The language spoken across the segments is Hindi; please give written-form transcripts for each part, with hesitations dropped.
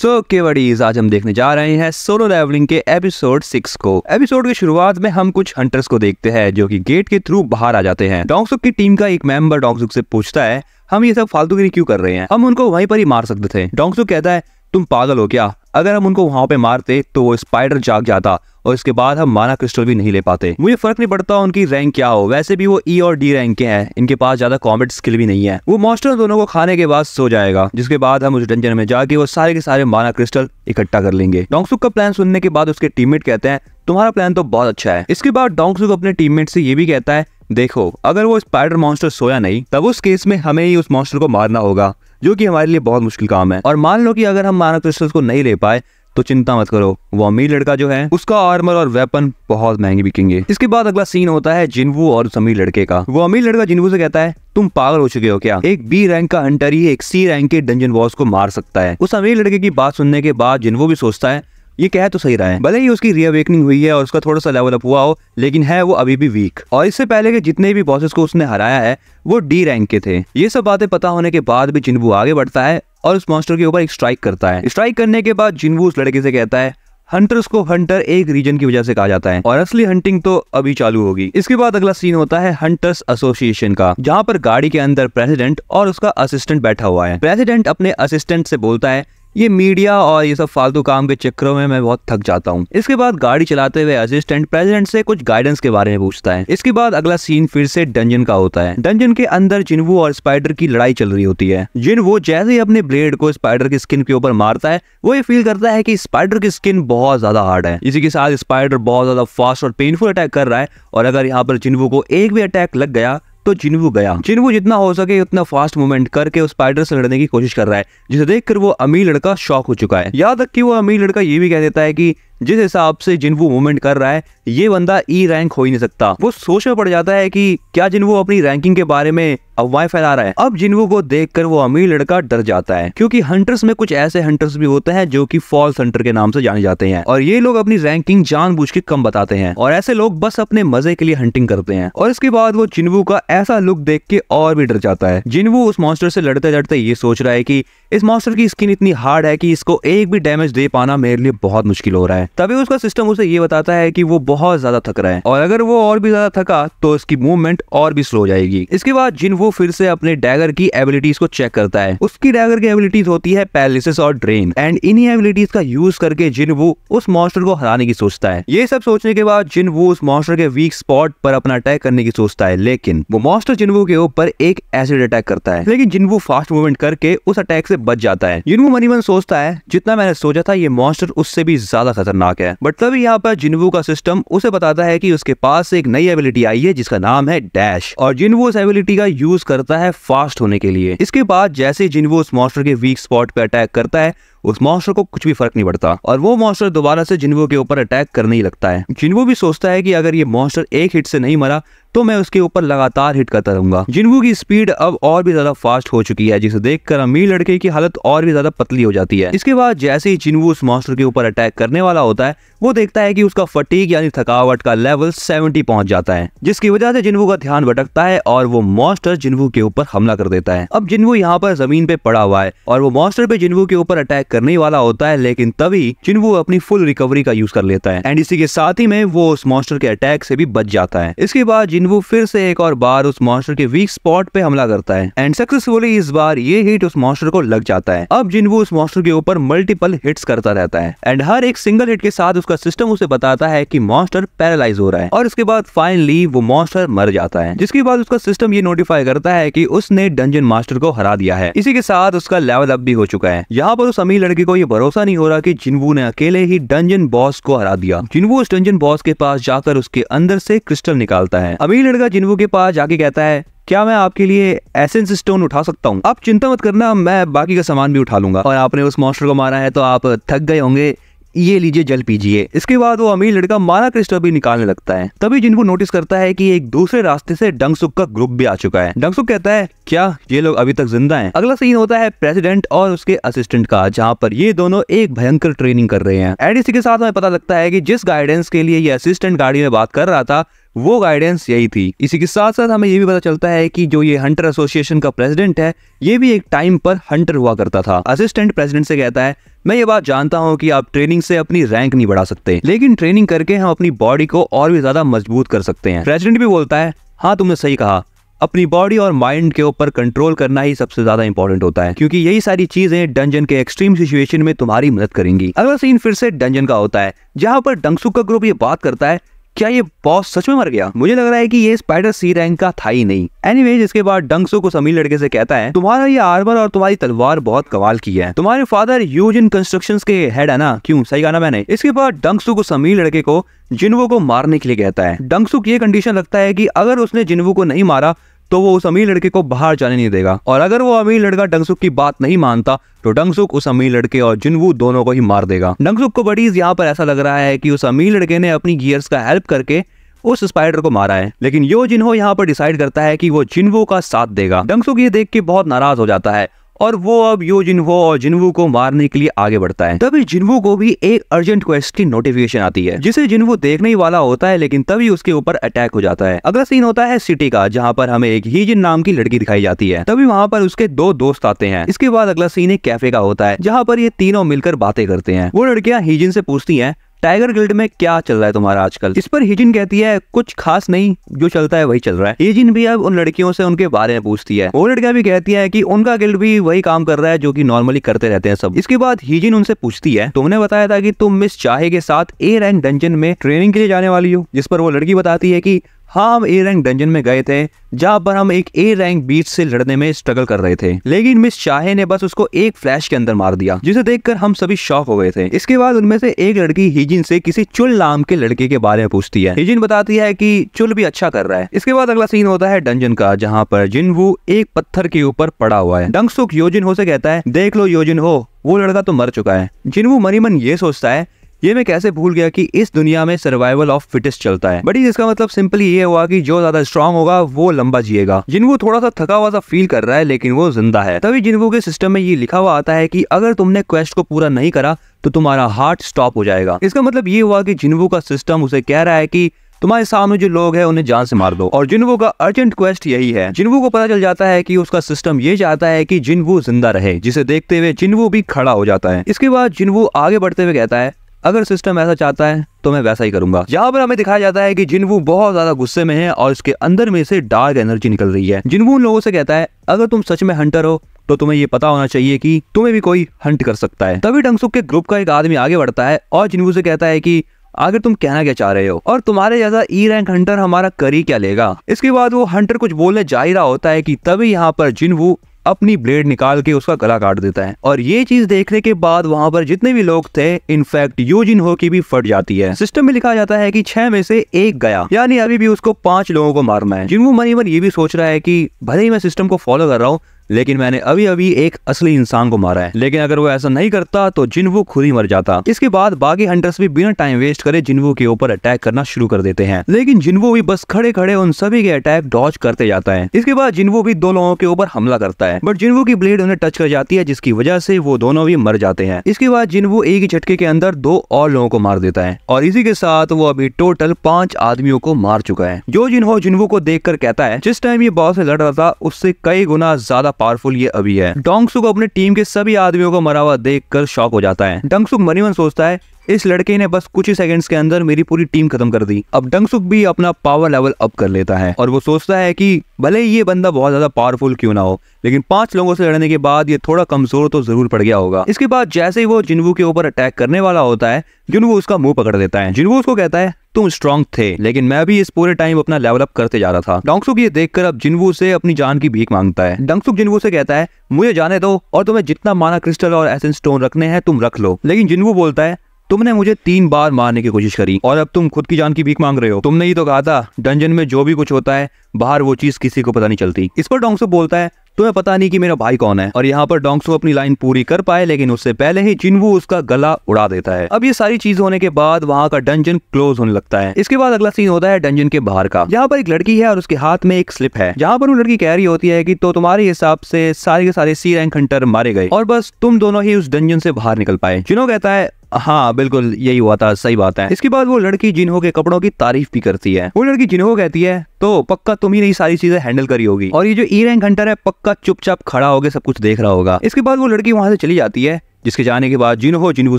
सो केवड़ीज, आज हम देखने जा रहे हैं सोलो लेवलिंग के एपिसोड 6 को। एपिसोड की शुरुआत में हम कुछ हंटर्स को देखते हैं जो कि गेट के थ्रू बाहर आ जाते हैं। डोंगसुक की टीम का एक मेंबर डोंगसुक से पूछता है, हम ये सब फालतूगिरी क्यों कर रहे हैं, हम उनको वहीं पर ही मार सकते थे। डोंगसुक कहता है, तुम पागल हो क्या, अगर हम उनको वहां पे मारते तो वो स्पाइडर जाग जाता और इसके बाद हम माना क्रिस्टल भी नहीं ले पाते। मुझे फर्क नहीं पड़ता उनकी रैंक क्या हो, वैसे भी वो ई और डी रैंक के हैं, इनके पास ज्यादा कॉम्बैट स्किल भी नहीं है। वो मॉन्स्टर दोनों को खाने के बाद सो जाएगा, जिसके बाद हम उस डंजन में जाके वो सारे के सारे माना क्रिस्टल इकट्ठा कर लेंगे। डोंगसुक का प्लान सुनने के बाद उसके टीममेट कहते हैं, तुम्हारा प्लान तो बहुत अच्छा है। इसके बाद डोंगसुक अपने टीममेट से ये भी कहता है, देखो अगर वो स्पाइडर मॉन्स्टर सोया नहीं तब उस केस में हमें ही उस मॉन्स्टर को मारना होगा, जो कि हमारे लिए बहुत मुश्किल काम है। और मान लो कि अगर हम माना क्रिस्टल्स को नहीं ले पाए तो चिंता मत करो, वो अमीर लड़का जो है उसका आर्मर और वेपन बहुत महंगे बिकेंगे। इसके बाद अगला सीन होता है जिनवू और उस अमीर लड़के का। वो अमीर लड़का जिनवू से कहता है, तुम पागल हो चुके हो क्या, एक बी रैंक का हंटर ही एक सी रैंक के डंजन बॉस को मार सकता है। उस अमीर लड़के की बात सुनने के बाद जिनवू भी सोचता है, ये कह तो सही रहा है, भले ही उसकी रीअवेकनिंग हुई है और उसका थोड़ा सा लेवल अप हुआ हो, लेकिन है वो अभी भी वीक। और इससे पहले के जितने भी बॉसेस को उसने हराया है वो डी रैंक के थे। ये सब बातें पता होने के बाद भी जिनवू आगे बढ़ता है और उस मॉन्स्टर के ऊपर एक स्ट्राइक करता है। स्ट्राइक करने के बाद जिनवू उस लड़के से कहता है, हंटर्स को हंटर एक रीजन की वजह से कहा जाता है और असली हंटिंग तो अभी चालू होगी। इसके बाद अगला सीन होता है हंटर्स एसोसिएशन का, जहाँ पर गाड़ी के अंदर प्रेसिडेंट और उसका असिस्टेंट बैठा हुआ है। प्रेसिडेंट अपने असिस्टेंट से बोलता है, ये मीडिया और ये सब फालतू काम के चक्करों में मैं बहुत थक जाता हूँ। इसके बाद गाड़ी चलाते हुए असिस्टेंट प्रेसिडेंट से कुछ गाइडेंस के बारे में पूछता है। इसके बाद अगला सीन फिर से डंजन का होता है। डंजन के अंदर जिनवू और स्पाइडर की लड़ाई चल रही होती है। जिनवू जैसे ही अपने ब्लेड को स्पाइडर की स्किन के ऊपर मारता है, वो ये फील करता है कि स्पाइडर की स्किन बहुत ज्यादा हार्ड है। इसी के साथ स्पाइडर बहुत ज्यादा फास्ट और पेनफुल अटैक कर रहा है और अगर यहाँ पर जिनवू को एक भी अटैक लग गया तो जिनवू गया। जिनवू जितना हो सके उतना फास्ट मूवमेंट करके उस स्पाइडर से लड़ने की कोशिश कर रहा है, जिसे देखकर वो अमीर लड़का शॉक हो चुका है। यहाँ तक कि वो अमीर लड़का ये भी कह देता है कि जिस हिसाब से जिनवू मूवमेंट कर रहा है ये बंदा ई रैंक हो ही नहीं सकता। वो सोच में पड़ जाता है कि क्या जिनवू अपनी रैंकिंग के बारे में अफवाहें फैला रहा है। अब जिनवू को देखकर वो अमीर लड़का डर जाता है, क्योंकि हंटर्स में कुछ ऐसे हंटर्स भी होते हैं जो कि फॉल्स हंटर के नाम से जाने जाते हैं और ये लोग अपनी रैंकिंग जानबूझ के कम बताते हैं और ऐसे लोग बस अपने मजे के लिए हंटिंग करते हैं। और इसके बाद वो जिनवू का ऐसा लुक देख के और भी डर जाता है। जिनवू उस मॉन्स्टर से लड़ते लड़ते ये सोच रहा है कि इस मॉन्स्टर की स्किन इतनी हार्ड है कि इसको एक भी डैमेज दे पाना मेरे लिए बहुत मुश्किल हो रहा है। तभी उसका सिस्टम उसे ये बताता है कि वो बहुत ज्यादा थक रहा है और अगर वो और भी ज्यादा थका तो इसकी मूवमेंट और भी स्लो हो जाएगी। इसके बाद जिनवू फिर से अपने डैगर की एबिलिटीज को चेक करता है। उसकी डैगर की एबिलिटीज होती है पैरालिसिस और ड्रेन, एंड इन्हीं एबिलिटीज का यूज करके जिनवू उस मॉन्स्टर को हराने की सोचता है। ये सब सोचने के बाद जिनवू उस मॉन्स्टर के वीक स्पॉट पर अपना अटैक करने की सोचता है, लेकिन वो मॉन्स्टर जिनवू के ऊपर एक एसिड अटैक करता है। लेकिन जिनवू फास्ट मूवमेंट करके उस अटैक से बच जाता है। जिनवू मनी मन सोचता है, जितना मैंने सोचा था ये मॉन्स्टर उससे भी ज्यादा खतरनाक है। बट तभी यहाँ पर जिनवू का सिस्टम उसे बताता है कि उसके पास एक नई एबिलिटी आई है जिसका नाम है डैश, और जिनवू उस एबिलिटी का यूज करता है फास्ट होने के लिए। इसके बाद जैसे जिनवू उस मॉन्स्टर के वीक स्पॉट पे अटैक करता है, उस मॉन्स्टर को कुछ भी फर्क नहीं पड़ता और वो मॉन्स्टर दोबारा से जिनवू के ऊपर अटैक करने ही लगता है। जिनवू भी सोचता है कि अगर ये मॉन्स्टर एक हिट से नहीं मरा तो मैं उसके ऊपर लगातार हिट करता रहूंगा। जिनवू की स्पीड अब और भी ज्यादा फास्ट हो चुकी है, जिसे देखकर अमीर लड़के की हालत और भी ज्यादा पतली हो जाती है। इसके बाद जैसे ही जिनवू उस मॉन्स्टर के ऊपर अटैक करने वाला होता है, वो देखता है कि उसका फटीग यानी थकावट का लेवल 70 पहुंच जाता है, जिसकी वजह से जिनवू का ध्यान भटकता है और वो मॉन्स्टर जिनवू के ऊपर हमला कर देता है। अब जिनवू यहाँ पर जमीन पे पड़ा हुआ है और वो मॉन्स्टर पे जिनवू के ऊपर अटैक करने वाला होता है, लेकिन तभी जिनवू अपनी फुल रिकवरी का यूज कर लेता है एंड इसी के साथ ही में वो उस मॉन्स्टर के अटैक से भी बच जाता है। इसके बाद जिनवू फिर से एक और बार उस मॉन्स्टर के वीक स्पॉट पे हमला करता है एंड सक्सेसफुली इस बार ये हिट उस मॉन्स्टर को लग जाता है। अब जिनवू उस मॉन्स्टर के ऊपर मल्टीपल हिट्स करता रहता है एंड हर एक सिंगल हिट के साथ उसका सिस्टम उसे बताता है कि मॉन्स्टर पैरालाइज हो रहा है और इसके बाद फाइनली वो मॉन्स्टर मर जाता है, जिसके बाद उसका सिस्टम ये नोटिफाई करता है कि उसने डंजन मास्टर को हरा दिया है। इसी के साथ उसका लेवल अप भी हो चुका है। यहाँ पर उस अमीर लड़के को ये भरोसा नहीं हो रहा कि जिनवू ने अकेले ही डंजन बॉस को हरा दिया। जिनवू उस डंजन बॉस के पास जाकर उसके अंदर से क्रिस्टल निकालता है। अमीर लड़का जिनवू के पास जाके कहता है, क्या मैं आपके लिए एसेंस स्टोन उठा सकता हूँ? आप चिंता मत करना, मैं बाकी का सामान भी उठा लूंगा और आपने उस मॉन्स्टर को मारा है तो आप थक गए होंगे, ये लीजिए जल पीजिए। इसके बाद वो अमीर लड़का माना क्रिस्टल भी निकालने लगता है। तभी जिनवू नोटिस करता है कि एक दूसरे रास्ते से डंगसुक का ग्रुप भी आ चुका है। डंगसुक कहता है, क्या ये लोग अभी तक जिंदा हैं? अगला सीन होता है प्रेसिडेंट और उसके असिस्टेंट का, जहाँ पर ये दोनों एक भयंकर ट्रेनिंग कर रहे हैं। एंड इसी के साथ हमें पता लगता है कि जिस गाइडेंस के लिए ये असिस्टेंट गाड़ी में बात कर रहा था वो गाइडेंस यही थी। इसी के साथ साथ हमें ये भी पता चलता है कि जो ये हंटर एसोसिएशन का प्रेसिडेंट है, ये भी एक टाइम पर हंटर हुआ करता था। असिस्टेंट प्रेसिडेंट से कहता है, मैं ये बात जानता हूँ कि आप ट्रेनिंग से अपनी रैंक नहीं बढ़ा सकते, लेकिन ट्रेनिंग करके हम अपनी बॉडी को और भी ज्यादा मजबूत कर सकते हैं। प्रेसिडेंट भी बोलता है, हाँ तुमने सही कहा, अपनी बॉडी और माइंड के ऊपर कंट्रोल करना ही सबसे ज्यादा इंपॉर्टेंट होता है, क्योंकि यही सारी चीजें डंजन के एक्सट्रीम सिचुएशन में तुम्हारी मदद करेंगी। अगला सीन फिर से डंजन का होता है, जहाँ पर डंगसुक का ग्रुप ये बात करता है, क्या ये बॉस सच में मर गया? मुझे लग रहा है कि ये स्पाइडर सी रैंक का था ही नहीं। एनीवेज, इसके बाद डंगसुक उस अमीर लड़के से कहता है, तुम्हारा ये आर्मर और तुम्हारी तलवार बहुत कमाल की है। तुम्हारे फादर यूजिन कंस्ट्रक्शंस के हेड है ना? क्यों, सही कहा ना मैंने? इसके बाद डंगसुक उस अमीर लड़के को जिन्वो को मारने के लिए कहता है। डंगसुक ये कंडीशन रखता है कि अगर उसने जिन्वो को नहीं मारा तो वो उस अमीर लड़के को बाहर जाने नहीं देगा, और अगर वो अमीर लड़का डंगसुक की बात नहीं मानता तो डंगसुक उस अमीर लड़के और जिन्वो दोनों को ही मार देगा। डंगसुक को बडीज यहाँ पर ऐसा लग रहा है कि उस अमीर लड़के ने अपनी गियर्स का हेल्प करके उस स्पाइडर को मारा है, लेकिन यो जिन्हो यहाँ पर डिसाइड करता है कि वो जिन्वो का साथ देगा। डंगसुक ये देख के बहुत नाराज हो जाता है और वो अब यो जिन्हो और जिन्वो को मारने के लिए आगे बढ़ता है। तभी जिन्वो को भी एक अर्जेंट क्वेस्ट की नोटिफिकेशन आती है, जिसे जिन्वो देखने ही वाला होता है, लेकिन तभी उसके ऊपर अटैक हो जाता है। अगला सीन होता है सिटी का, जहाँ पर हमें एक हीजिन नाम की लड़की दिखाई जाती है। तभी वहाँ पर उसके दो दोस्त आते हैं। इसके बाद अगला सीन एक कैफे का होता है, जहाँ पर ये तीनों मिलकर बातें करते हैं। वो लड़कियां हीजिन से पूछती हैं, टाइगर गिल्ड में क्या चल रहा है तुम्हारा आजकल? इस पर हीजिन कहती है, कुछ खास नहीं, जो चलता है वही चल रहा है। हीजिन भी अब उन लड़कियों से उनके बारे में पूछती है। वो लड़कियां भी कहती है कि उनका गिल्ड भी वही काम कर रहा है जो कि नॉर्मली करते रहते हैं सब। इसके बाद हीजिन उनसे पूछती है, तुमने बताया था कि तुम मिस चाहे के साथ ए रैंक डंजन में ट्रेनिंग के लिए जाने वाली हो? जिस पर वो लड़की बताती है कि हाँ, हम ए रैंक डंजन में गए थे, जहाँ पर हम एक ए रैंक बीच से लड़ने में स्ट्रगल कर रहे थे, लेकिन मिस चाहे ने बस उसको एक फ्लैश के अंदर मार दिया, जिसे देखकर हम सभी शॉक हो गए थे। इसके बाद उनमें से एक लड़की हीजिन से किसी चुल नाम के लड़के के बारे में पूछती है। हीजिन बताती है कि चुल भी अच्छा कर रहा है। इसके बाद अगला सीन होता है डंजन का, जहाँ पर जिन्वो एक पत्थर के ऊपर पड़ा हुआ है। डंगसुक योजिन्हो से कहता है, देख लो योजिन्हो, वो लड़का तो मर चुका है। जिन्वो मनी मन ये सोचता है, ये मैं कैसे भूल गया कि इस दुनिया में सर्वाइवल ऑफ फिटेस्ट चलता है। बट इसका मतलब सिंपली ये हुआ कि जो ज्यादा स्ट्रांग होगा वो लंबा जिएगा। जिन्वो थोड़ा सा थका हुआ सा फील कर रहा है, लेकिन वो जिंदा है। तभी जिन्वो के सिस्टम में ये लिखा हुआ आता है कि अगर तुमने क्वेस्ट को पूरा नहीं करा तो तुम्हारा हार्ट स्टॉप हो जाएगा। इसका मतलब ये हुआ कि जिन्वो का सिस्टम उसे कह रहा है कि तुम्हारे सामने जो लोग हैं उन्हें जान से मार दो, और जिन्वो का अर्जेंट क्वेस्ट यही है। जिन्वो को पता चल जाता है कि उसका सिस्टम ये चाहता है कि जिन्वो जिंदा रहे, जिसे देखते हुए जिन्वो भी खड़ा हो जाता है। इसके बाद जिन्वो आगे बढ़ते हुए कहता है, अगर सिस्टम ऐसा चाहता है तो मैं वैसा ही करूंगा। जहाँ पर हमें दिखाया जाता है कि जिन्वो बहुत ज्यादा गुस्से में है और उसके अंदर में से डार्क एनर्जी निकल रही है। जिन्वो उन लोगों से कहता है, अगर तुम सच में हंटर हो तो तुम्हें ये पता होना चाहिए कि तुम्हें भी कोई हंट कर सकता है। तभी डंगसुक के ग्रुप का एक आदमी आगे बढ़ता है और जिन्वो से कहता है कि आगे तुम कहना क्या चाह रहे हो, और तुम्हारे जैसा ई रैंक हंटर हमारा कर ही क्या लेगा। इसके बाद वो हंटर कुछ बोलने जा ही रहा होता है कि तभी यहाँ पर जिन्वो अपनी ब्लेड निकाल के उसका गला काट देता है, और ये चीज देखने के बाद वहां पर जितने भी लोग थे, इनफैक्ट योजिन्हो की भी फट जाती है। सिस्टम में लिखा जाता है कि 6 में से 1 गया, यानी अभी भी उसको 5 लोगों को मारना है। जिन्वो मनी मन ये भी सोच रहा है कि भले ही मैं सिस्टम को फॉलो कर रहा हूँ, लेकिन मैंने अभी अभी एक असली इंसान को मारा है, लेकिन अगर वो ऐसा नहीं करता तो जिन्वो खुद ही मर जाता। इसके बाद बाकी हंटर्स भी बिना टाइम वेस्ट करे जिन्वो के ऊपर अटैक करना शुरू कर देते हैं, लेकिन जिन्वो भी बस खड़े खड़े उन सभी के अटैक डॉज करते जाता है। इसके बाद जिन्वो भी 2 लोगों के ऊपर हमला करता है, बट जिन्वो की ब्लेड उन्हें टच कर जाती है, जिसकी वजह से वो दोनों भी मर जाते हैं। इसके बाद जिन्वो एक ही झटके के अंदर 2 और लोगों को मार देता है, और इसी के साथ वो अभी टोटल 5 आदमियों को मार चुका है। जो जिन्हो जिन्वो को देखकर कहता है, जिस टाइम ये बॉस से लड़ रहा था उससे कई गुना ज्यादा पावरफुल ये अभी है। डोंगसुक अपने टीम के सभी आदमियों को मरा हुआ देखकर शॉक हो जाता है। डोंगसुक मनी मन सोचता है, इस लड़के ने बस कुछ ही सेकंड्स के अंदर मेरी पूरी टीम खत्म कर दी। अब डोंगसुक भी अपना पावर लेवल अप कर लेता है, और वो सोचता है कि भले ही ये बंदा बहुत ज्यादा पावरफुल क्यों ना हो, लेकिन 5 लोगों से लड़ने के बाद ये थोड़ा कमजोर तो जरूर पड़ गया होगा। इसके बाद जैसे ही वो जिन्वो के ऊपर अटैक करने वाला होता है, जिन्वो उसका मुंह पकड़ लेता है। जिन्वो उसको कहता है, तुम स्ट्रांग थे, लेकिन मैं भी इस पूरे टाइम अपना लेवल अप करते जा रहा था। डोंगसुक ये देखकर अब जिन्वो से अपनी जान की भीख मांगता है। डोंगसुक जिन्वो से कहता है, मुझे जाने दो, और तुम्हें जितना माना क्रिस्टल और एसेंस स्टोन रखने हैं तुम रख लो। लेकिन जिन्वो बोलता है, तुमने मुझे 3 बार मारने की कोशिश करी और अब तुम खुद की जान की भीख मांग रहे हो। तुमने ही तो कहा था डंजन में जो भी कुछ होता है बाहर वो चीज किसी को पता नहीं चलती। इस पर डोंगसुक बोलता है, तुम्हें पता नहीं कि मेरा भाई कौन है। और यहाँ पर डोंगसुक अपनी लाइन पूरी कर पाए, लेकिन उससे पहले ही जिन्वो उसका गला उड़ा देता है। अब ये सारी चीज होने के बाद वहाँ का डंजन क्लोज होने लगता है। इसके बाद अगला सीन होता है डंजन के बाहर का, जहाँ पर एक लड़की है और उसके हाथ में एक स्लिप है, जहाँ पर वो लड़की कह रही होती है कि तो तुम्हारे हिसाब से सारे के सारे सी रैंक हंटर मारे गए और बस तुम दोनों ही उस डंजन से बाहर निकल पाए। जिन्हो कहता है, हाँ बिल्कुल यही हुआ था, सही बात है। इसके बाद वो लड़की जिन्हो के कपड़ों की तारीफ भी करती है। वो लड़की जिन्हो कहती है तो पक्का तुम ही नहीं सारी चीजें हैंडल करी होगी, और ये जो ई रैंक हंटर है पक्का चुपचाप खड़ा होकर सब कुछ देख रहा होगा। इसके बाद वो लड़की वहां से चली जाती है, जिसके जाने के बाद जिन्हो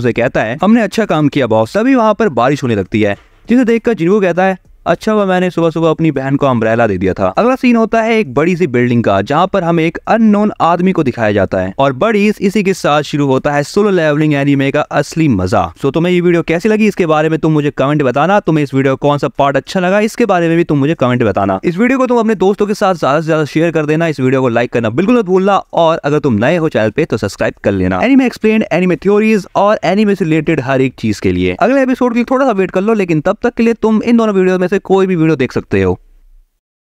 से कहता है हमने अच्छा काम किया बॉस। तभी वहां पर बारिश होने लगती है, जिसे देखकर जिन्हो कहता है अच्छा हुआ मैंने सुबह सुबह अपनी बहन को अम्ब्रेला दे दिया था। अगला सीन होता है एक बड़ी सी बिल्डिंग का, जहाँ पर हमें एक अननोन आदमी को दिखाया जाता है, और बड़ी इसी के साथ शुरू होता है सोलो लेवलिंग एनीमे का असली मजा। सो तुम्हें ये वीडियो कैसी लगी इसके बारे में तुम मुझे कमेंट बताना। तुम्हें इस वीडियो कौन सा पार्ट अच्छा लगा इसके बारे में भी तुम मुझे कमेंट बताना। इस वीडियो को तुम अपने दोस्तों के साथ ज्यादा से ज्यादा शेयर कर देना। इस वीडियो को लाइक करना बिल्कुल मत भूलना, और अगर तुम नए हो चैनल पे तो सब्सक्राइब कर लेना एनीमे एक्सप्लेन, एनीमे थ्योरीज और एनीमे से रिलेटेड हर एक चीज के लिए। अगले एपिसोड के लिए थोड़ा सा वेट कर लो, लेकिन तब तक के लिए तुम इन दोनों वीडियो में से कोई भी वीडियो देख सकते हो।